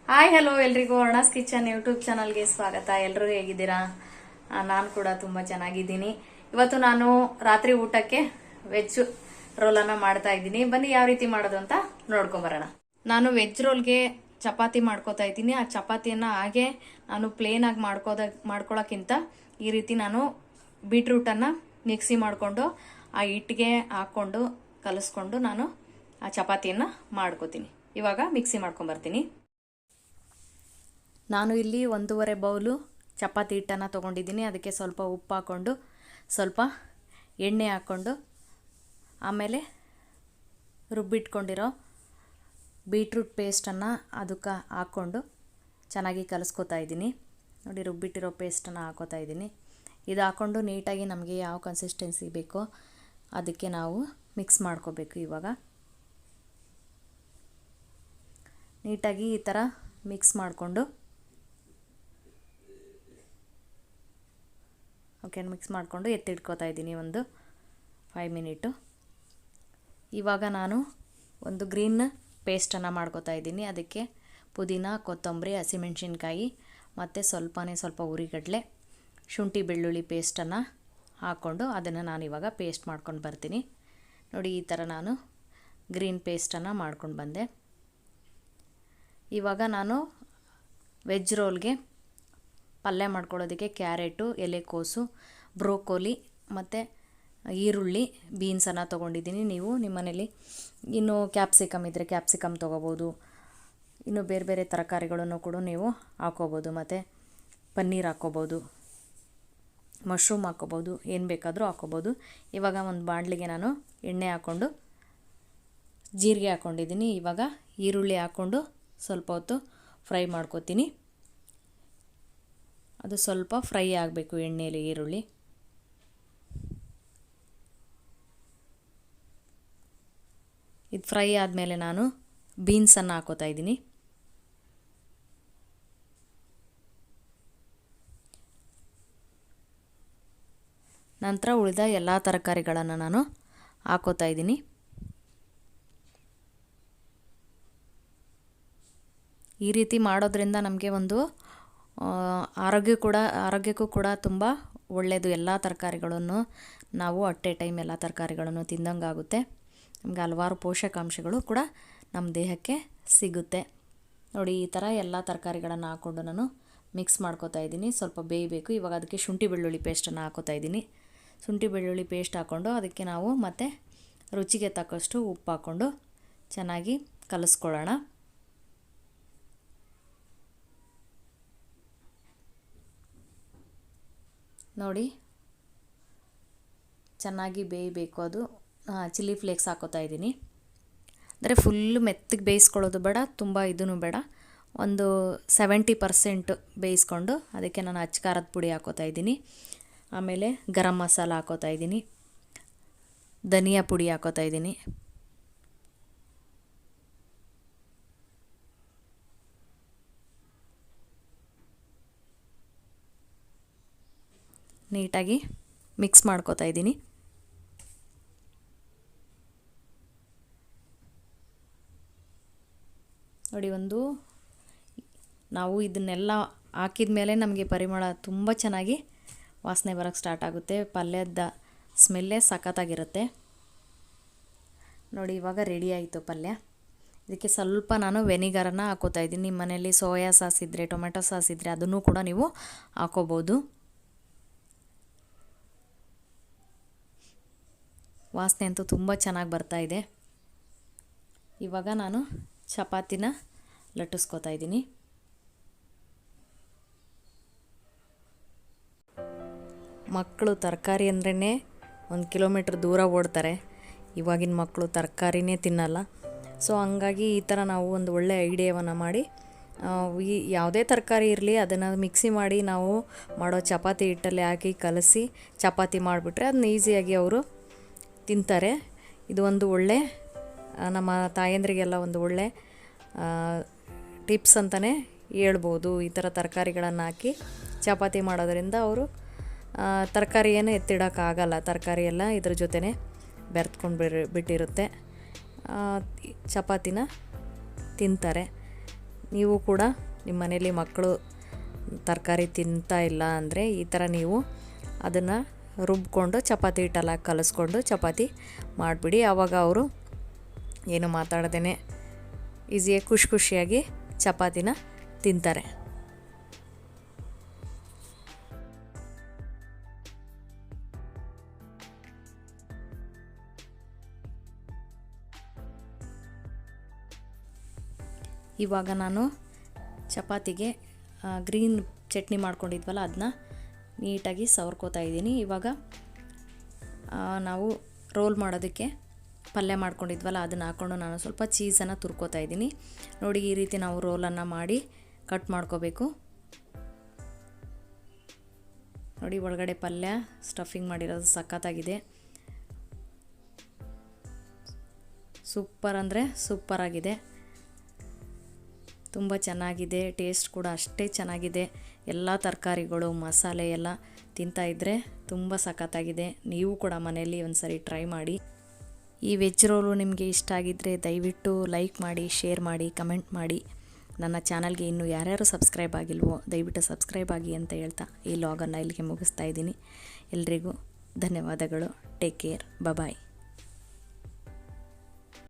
Hi hello ಎಲ್ರಿಗೂ ಅರ್ಣಾಸ್ kitchen YouTube ಚಾನಲ್ಗೆ ಸ್ವಾಗತ. ಎಲ್ಲರೂ ಹೇಗಿದ್ದೀರಾ? ನಾನು ಕೂಡ ತುಂಬ ಚೆನ್ನಾಗಿದ್ದೀನಿ. ಇವತ್ತು ನಾನು ರಾತ್ರಿ ಊಟಕ್ಕೆ ವೆಜ್ ರೋಲನ್ನು ಮಾಡ್ತಾ ಇದ್ದೀನಿ. ಬನ್ನಿ ಯಾವ ರೀತಿ ಮಾಡೋದು ಅಂತ ನೋಡ್ಕೊಂಬರೋಣ. ನಾನು ವೆಜ್ ರೋಲ್ಗೆ ಚಪಾತಿ ಮಾಡ್ಕೋತಾ ಇದ್ದೀನಿ. ಆ ಚಪಾತಿಯನ್ನು ಹಾಗೆ ನಾನು ಪ್ಲೇನ್ ಆಗಿ ಮಾಡ್ಕೊಳ್ಳೋಕ್ಕಿಂತ ಈ ರೀತಿ ನಾನು ಬೀಟ್ರೂಟನ್ನು ಮಿಕ್ಸಿ ಮಾಡಿಕೊಂಡು ಆ ಹಿಟ್ಟಿಗೆ ಹಾಕ್ಕೊಂಡು ಕಲಿಸ್ಕೊಂಡು ನಾನು ಆ ಚಪಾತಿಯನ್ನು ಮಾಡ್ಕೋತೀನಿ. ಇವಾಗ ಮಿಕ್ಸಿ ಮಾಡ್ಕೊಂಬರ್ತೀನಿ. ನಾನು ಇಲ್ಲಿ 1.5 ಬೌಲು ಚಪಾತಿ ಹಿಟ್ಟನ್ನು ತೊಗೊಂಡಿದ್ದೀನಿ. ಅದಕ್ಕೆ ಸ್ವಲ್ಪ ಉಪ್ಪು ಹಾಕ್ಕೊಂಡು ಸ್ವಲ್ಪ ಎಣ್ಣೆ ಹಾಕ್ಕೊಂಡು ಆಮೇಲೆ ರುಬ್ಬಿಟ್ಕೊಂಡಿರೋ ಬೀಟ್ರೂಟ್ ಪೇಸ್ಟನ್ನು ಅದಕ್ಕೆ ಹಾಕ್ಕೊಂಡು ಚೆನ್ನಾಗಿ ಕಲಿಸ್ಕೊತಾ ಇದ್ದೀನಿ. ನೋಡಿ, ರುಬ್ಬಿಟ್ಟಿರೋ ಪೇಸ್ಟನ್ನು ಹಾಕೋತಾ ಇದ್ದೀನಿ. ಇದು ಹಾಕ್ಕೊಂಡು ನೀಟಾಗಿ ನಮಗೆ ಯಾವ ಕನ್ಸಿಸ್ಟೆನ್ಸಿ ಬೇಕೋ ಅದಕ್ಕೆ ನಾವು ಮಿಕ್ಸ್ ಮಾಡ್ಕೋಬೇಕು. ಇವಾಗ ನೀಟಾಗಿ ಈ ಥರ ಮಿಕ್ಸ್ ಮಾಡಿಕೊಂಡು ಮಿಕ್ಸ್ ಮಾಡಿಕೊಂಡು ಎತ್ತಿಟ್ಕೋತಾ ಇದ್ದೀನಿ ಒಂದು 5 ಮಿನಿಟು. ಇವಾಗ ನಾನು ಒಂದು ಗ್ರೀನ್ ಪೇಸ್ಟನ್ನು ಮಾಡ್ಕೋತಾ ಇದ್ದೀನಿ. ಅದಕ್ಕೆ ಪುದೀನ, ಕೊತ್ತಂಬರಿ, ಹಸಿಮೆಣಸಿನ್ಕಾಯಿ ಮತ್ತು ಸ್ವಲ್ಪ ಉರಿಗಡಲೆ, ಶುಂಠಿ ಬೆಳ್ಳುಳ್ಳಿ ಪೇಸ್ಟನ್ನು ಹಾಕ್ಕೊಂಡು ಅದನ್ನು ನಾನು ಇವಾಗ ಪೇಸ್ಟ್ ಮಾಡ್ಕೊಂಡು ಬರ್ತೀನಿ. ನೋಡಿ, ಈ ಥರ ನಾನು ಗ್ರೀನ್ ಪೇಸ್ಟನ್ನು ಮಾಡ್ಕೊಂಡು ಬಂದೆ. ಇವಾಗ ನಾನು ವೆಜ್ ರೋಲ್ಗೆ ಪಲ್ಯ ಮಾಡ್ಕೊಳ್ಳೋದಕ್ಕೆ ಕ್ಯಾರೆಟು, ಎಲೆಕೋಸು, ಬ್ರೋಕೋಲಿ ಮತ್ತು ಈರುಳ್ಳಿ, ಬೀನ್ಸನ್ನು ತೊಗೊಂಡಿದ್ದೀನಿ. ನೀವು ನಿಮ್ಮ ಮನೇಲಿ ಇನ್ನು ಕ್ಯಾಪ್ಸಿಕಮ್ ಇದ್ದರೆ ಕ್ಯಾಪ್ಸಿಕಮ್ ತೊಗೋಬೋದು. ಇನ್ನು ಬೇರೆ ಬೇರೆ ತರಕಾರಿಗಳನ್ನು ಕೂಡ ನೀವು ಹಾಕ್ಕೋಬೋದು. ಮತ್ತು ಪನ್ನೀರ್ ಹಾಕ್ಕೋಬೋದು, ಮಶ್ರೂಮ್ ಹಾಕ್ಕೋಬೋದು, ಏನು ಬೇಕಾದರೂ ಹಾಕ್ಕೋಬೋದು. ಇವಾಗ ಒಂದು ಬಾಣಲಿಗೆ ನಾನು ಎಣ್ಣೆ ಹಾಕ್ಕೊಂಡು ಜೀರಿಗೆ ಹಾಕ್ಕೊಂಡಿದ್ದೀನಿ. ಇವಾಗ ಈರುಳ್ಳಿ ಹಾಕ್ಕೊಂಡು ಸ್ವಲ್ಪ ಹೊತ್ತು ಫ್ರೈ ಮಾಡ್ಕೋತೀನಿ. ಅದು ಸ್ವಲ್ಪ ಫ್ರೈ ಆಗಬೇಕು ಎಣ್ಣೆಯಲ್ಲಿ ಈರುಳ್ಳಿ. ಇದು ಫ್ರೈ ಆದಮೇಲೆ ನಾನು ಬೀನ್ಸನ್ನು ಹಾಕೋತಾ ಇದ್ದೀನಿ. ನಂತರ ಉಳಿದ ಎಲ್ಲ ತರಕಾರಿಗಳನ್ನು ನಾನು ಹಾಕೋತಾ ಇದ್ದೀನಿ. ಈ ರೀತಿ ಮಾಡೋದ್ರಿಂದ ನಮಗೆ ಒಂದು ಆರೋಗ್ಯಕ್ಕೂ ಕೂಡ ತುಂಬ ಒಳ್ಳೆಯದು. ಎಲ್ಲ ತರಕಾರಿಗಳನ್ನು ನಾವು ಅಟ್ ಎ ಟೈಮ್ ಎಲ್ಲ ತರಕಾರಿಗಳನ್ನು ತಿಂದಂಗಾಗುತ್ತೆ. ನಮಗೆ ಹಲವಾರು ಪೋಷಕಾಂಶಗಳು ಕೂಡ ನಮ್ಮ ದೇಹಕ್ಕೆ ಸಿಗುತ್ತೆ. ನೋಡಿ, ಈ ಥರ ಎಲ್ಲ ತರಕಾರಿಗಳನ್ನು ಹಾಕ್ಕೊಂಡು ನಾನು ಮಿಕ್ಸ್ ಮಾಡ್ಕೋತಾ ಇದ್ದೀನಿ. ಸ್ವಲ್ಪ ಬೇಯಬೇಕು. ಇವಾಗ ಅದಕ್ಕೆ ಶುಂಠಿ ಬೆಳ್ಳುಳ್ಳಿ ಪೇಸ್ಟನ್ನು ಹಾಕೋತಾ ಇದ್ದೀನಿ. ಶುಂಠಿ ಬೆಳ್ಳುಳ್ಳಿ ಪೇಸ್ಟ್ ಹಾಕ್ಕೊಂಡು ಅದಕ್ಕೆ ನಾವು ಮತ್ತು ರುಚಿಗೆ ತಕ್ಕಷ್ಟು ಉಪ್ಪು ಹಾಕ್ಕೊಂಡು ಚೆನ್ನಾಗಿ ಕಲಿಸ್ಕೊಳ್ಳೋಣ. ನೋಡಿ, ಚೆನ್ನಾಗಿ ಬೇಯಬೇಕು. ಅದು ಚಿಲ್ಲಿ ಫ್ಲೇಕ್ಸ್ ಹಾಕೋತಾ ಇದ್ದೀನಿ. ಅಂದರೆ ಫುಲ್ಲು ಮೆತ್ತಗೆ ಬೇಯಿಸ್ಕೊಳ್ಳೋದು ಬೇಡ, ತುಂಬ ಇದೂ ಬೇಡ. ಒಂದು 70% ಬೇಯಿಸ್ಕೊಂಡು ಅದಕ್ಕೆ ನಾನು ಅಚ್ಚ ಖಾರದ ಪುಡಿ ಹಾಕೋತಾ ಇದ್ದೀನಿ. ಆಮೇಲೆ ಗರಂ ಮಸಾಲ ಹಾಕೋತಾ ಇದ್ದೀನಿ, ಧನಿಯಾ ಪುಡಿ ಹಾಕೋತಾ ಇದ್ದೀನಿ, ನೀಟಾಗಿ ಮಿಕ್ಸ್ ಮಾಡ್ಕೋತಾ ಇದ್ದೀನಿ. ನೋಡಿ, ನಾವು ಇದನ್ನೆಲ್ಲ ಹಾಕಿದ ಮೇಲೆ ನಮಗೆ ಪರಿಮಳ ತುಂಬ ಚೆನ್ನಾಗಿ ವಾಸನೆ ಬರೋಕ್ಕೆ ಸ್ಟಾರ್ಟ್ ಆಗುತ್ತೆ. ಪಲ್ಯದ ಸ್ಮೆಲ್ಲೇ ಸಖತ್ತಾಗಿರುತ್ತೆ. ನೋಡಿ, ಇವಾಗ ರೆಡಿ ಆಯಿತು ಪಲ್ಯ. ಇದಕ್ಕೆ ಸ್ವಲ್ಪ ನಾನು ವೆನಿಗರನ್ನು ಹಾಕೋತಾ ಇದ್ದೀನಿ. ನಿಮ್ಮ ಮನೆಯಲ್ಲಿ ಸೋಯಾ ಸಾಸ್ ಇದ್ದರೆ, ಟೊಮೆಟೊ ಸಾಸ್ ಇದ್ದರೆ ಅದನ್ನು ಕೂಡ ನೀವು ಹಾಕೋಬೋದು. ವಾಸನೆ ಅಂತೂ ತುಂಬ ಚೆನ್ನಾಗಿ ಬರ್ತಾಯಿದೆ. ಇವಾಗ ನಾನು ಚಪಾತಿನ ಲಟ್ಟಿಸ್ಕೋತಾ ಇದ್ದೀನಿ. ಮಕ್ಕಳು ತರಕಾರಿ ಅಂದ್ರೇ 1 ಕಿಲೋಮೀಟ್ರ್ ದೂರ ಓಡ್ತಾರೆ. ಇವಾಗಿನ ಮಕ್ಕಳು ತರಕಾರಿನೇ ತಿನ್ನಲ್ಲ. ಸೊ ಹಂಗಾಗಿ ಈ ಥರ ನಾವು ಒಂದು ಒಳ್ಳೆ ಐಡಿಯಾವನ್ನು ಮಾಡಿ ಯಾವುದೇ ತರಕಾರಿ ಇರಲಿ ಅದನ್ನು ಮಿಕ್ಸಿ ಮಾಡಿ ನಾವು ಮಾಡೋ ಚಪಾತಿ ಹಿಟ್ಟಲ್ಲಿ ಹಾಕಿ ಕಲಸಿ ಚಪಾತಿ ಮಾಡಿಬಿಟ್ರೆ ಅದನ್ನ ಈಸಿಯಾಗಿ ಅವರು ತಿಂತಾರೆ. ಇದು ಒಂದು ಒಳ್ಳೆ ನಮ್ಮ ತಾಯಂದ್ರಿಗೆಲ್ಲ ಒಂದು ಒಳ್ಳೆ ಟಿಪ್ಸ್ ಅಂತಲೇ ಹೇಳ್ಬೋದು. ಈ ಥರ ತರಕಾರಿಗಳನ್ನು ಹಾಕಿ ಚಪಾತಿ ಮಾಡೋದ್ರಿಂದ ಅವರು ತರಕಾರಿ ಏನು ಎತ್ತಿಡೋಕ್ಕಾಗಲ್ಲ. ತರಕಾರಿ ಎಲ್ಲ ಇದ್ರ ಜೊತೆನೇ ಬೆರೆತ್ಕೊಂಡು ಬಿಟ್ಟಿರುತ್ತೆ. ಚಪಾತಿನ ತಿಂತಾರೆ. ನೀವು ಕೂಡ ನಿಮ್ಮ ಮನೇಲಿ ಮಕ್ಕಳು ತರಕಾರಿ ತಿಂತಾ ಇಲ್ಲ ಅಂದರೆ ಈ ಥರ ನೀವು ಅದನ್ನು ರುಬ್ಕೊಂಡು ಚಪಾತಿ ಹಿಟ್ಟೆಲ್ಲ ಕಲಿಸ್ಕೊಂಡು ಚಪಾತಿ ಮಾಡಿಬಿಡಿ. ಆವಾಗ ಅವರು ಏನು ಮಾತಾಡ್ದೇ ಈಸಿಯಾಗಿ ಖುಷಿಯಾಗಿ ಚಪಾತಿನ ತಿಂತಾರೆ. ಇವಾಗ ನಾನು ಚಪಾತಿಗೆ ಗ್ರೀನ್ ಚಟ್ನಿ ಮಾಡ್ಕೊಂಡಿದ್ವಲ್ಲ ಅದನ್ನ ನೀಟಾಗಿ ಸವರ್ಕೋತಾ ಇದ್ದೀನಿ. ಇವಾಗ ನಾವು ರೋಲ್ ಮಾಡೋದಕ್ಕೆ ಪಲ್ಯ ಮಾಡ್ಕೊಂಡಿದ್ವಲ್ಲ ಅದನ್ನು ಹಾಕ್ಕೊಂಡು ನಾನು ಸ್ವಲ್ಪ ಚೀಸನ್ನು ತುರ್ಕೋತಾ ಇದ್ದೀನಿ. ನೋಡಿ, ಈ ರೀತಿ ನಾವು ರೋಲನ್ನು ಮಾಡಿ ಕಟ್ ಮಾಡ್ಕೋಬೇಕು. ನೋಡಿ, ಒಳಗಡೆ ಪಲ್ಯ ಸ್ಟಫಿಂಗ್ ಮಾಡಿರೋದು ಸಖತ್ತಾಗಿದೆ. ಸೂಪರ್ ಅಂದರೆ ಸೂಪರಾಗಿದೆ, ತುಂಬ ಚೆನ್ನಾಗಿದೆ. ಟೇಸ್ಟ್ ಕೂಡ ಅಷ್ಟೇ ಚೆನ್ನಾಗಿದೆ. ಎಲ್ಲ ತರಕಾರಿಗಳು ಮಸಾಲೆ ಎಲ್ಲ ತಿಂತಾಯಿದ್ರೆ ತುಂಬ ಸಖತ್ತಾಗಿದೆ. ನೀವು ಕೂಡ ಮನೆಯಲ್ಲಿ ಒಂದು ಸರಿ ಟ್ರೈ ಮಾಡಿ. ಈ ವೆಜ್ ರೋಲು ನಿಮಗೆ ಇಷ್ಟ ಆಗಿದ್ದರೆ ದಯವಿಟ್ಟು ಲೈಕ್ ಮಾಡಿ, ಶೇರ್ ಮಾಡಿ, ಕಮೆಂಟ್ ಮಾಡಿ. ನನ್ನ ಚಾನಲ್ಗೆ ಇನ್ನೂ ಯಾರ್ಯಾರು ಸಬ್ಸ್ಕ್ರೈಬ್ ಆಗಿಲ್ವೋ ದಯವಿಟ್ಟು ಸಬ್ಸ್ಕ್ರೈಬ್ ಆಗಿ ಅಂತ ಹೇಳ್ತಾ ಈ ಲಾಗನ್ನು ಇಲ್ಲಿಗೆ ಮುಗಿಸ್ತಾ ಇದ್ದೀನಿ. ಎಲ್ರಿಗೂ ಧನ್ಯವಾದಗಳು. Take care. ಬಾಯ್.